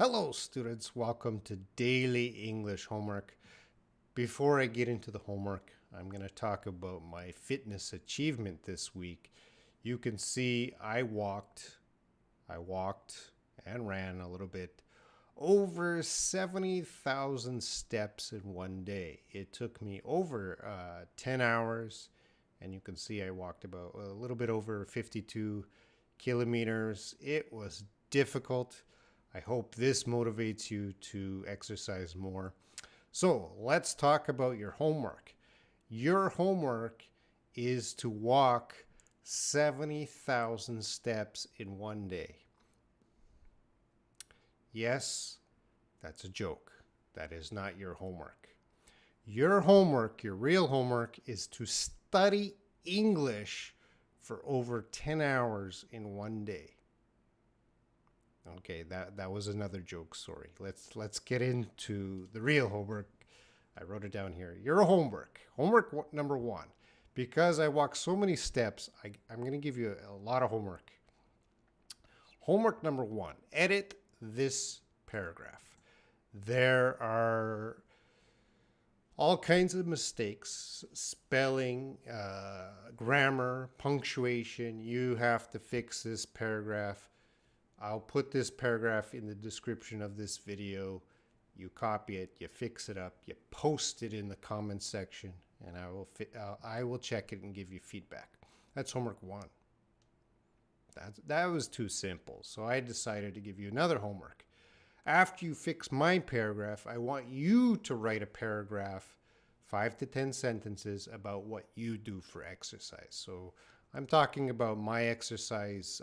Hello, students. Welcome to Daily English Homework. Before I get into the homework, I'm going to talk about my fitness achievement this week. You can see I walked and ran a little bit over 70,000 steps in one day. It took me over 10 hours, and you can see I walked about a little bit over 52 kilometers. It was difficult. I hope this motivates you to exercise more. So let's talk about your homework. Your homework is to walk 70,000 steps in one day. Yes, that's a joke. That is not your homework. Your homework, your real homework, is to study English for over 10 hours in one day. Okay, that was another joke. Sorry. Let's get into the real homework. I wrote it down here. Your homework. Homework number one. Because I walk so many steps, I'm going to give you a lot of homework. Homework number one. Edit this paragraph. There are all kinds of mistakes, spelling, grammar, punctuation. You have to fix this paragraph. I'll put this paragraph in the description of this video. You copy it, you fix it up, you post it in the comments section, and I will check it and give you feedback. That's homework one. That was too simple, so I decided to give you another homework. After you fix my paragraph, I want you to write a paragraph, 5 to 10 sentences about what you do for exercise. So I'm talking about my exercise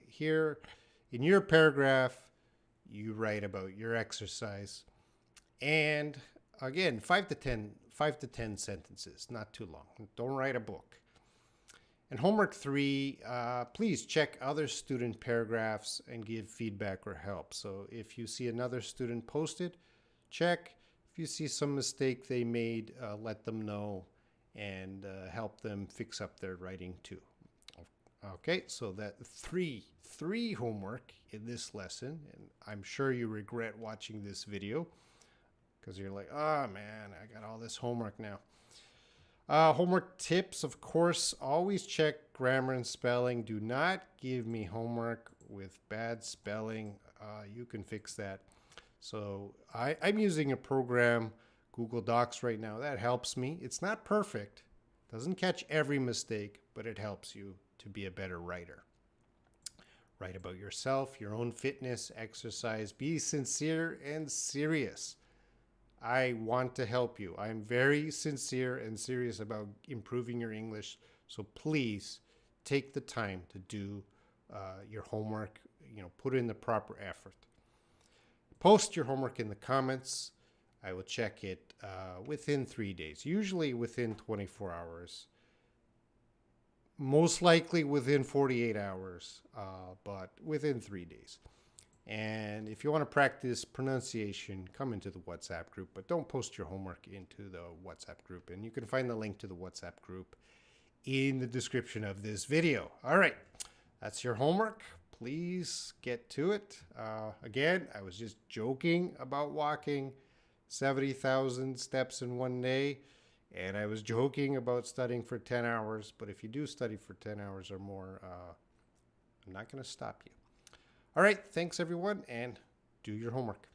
here. In your paragraph, you write about your exercise. And again, 5 to 10 sentences, not too long. Don't write a book. And homework 3, please check other student paragraphs and give feedback or help. So if you see another student post it, check. If you see some mistake they made, let them know and help them fix up their writing too. Okay, so that three homework in this lesson, and I'm sure you regret watching this video because you're like, oh man, I got all this homework now. Homework tips, of course, always check grammar and spelling. Do not give me homework with bad spelling. You can fix that. So I'm using a program, Google Docs right now. That helps me. It's not perfect. Doesn't catch every mistake, but it helps you to be a better writer. Write about yourself, your own fitness, exercise. Be sincere and serious. I want to help you. I'm very sincere and serious about improving your English. So please take the time to do your homework. Put in the proper effort. Post your homework in the comments. I will check it within 3 days, usually within 24 hours. Most likely within 48 hours, but within 3 days. And if you want to practice pronunciation, come into the WhatsApp group, but don't post your homework into the WhatsApp group. And you can find the link to the WhatsApp group in the description of this video. All right, that's your homework. Please get to it. Again, I was just joking about walking 70,000 steps in one day. And I was joking about studying for 10 hours, but if you do study for 10 hours or more, I'm not going to stop you. All right, thanks everyone, and do your homework.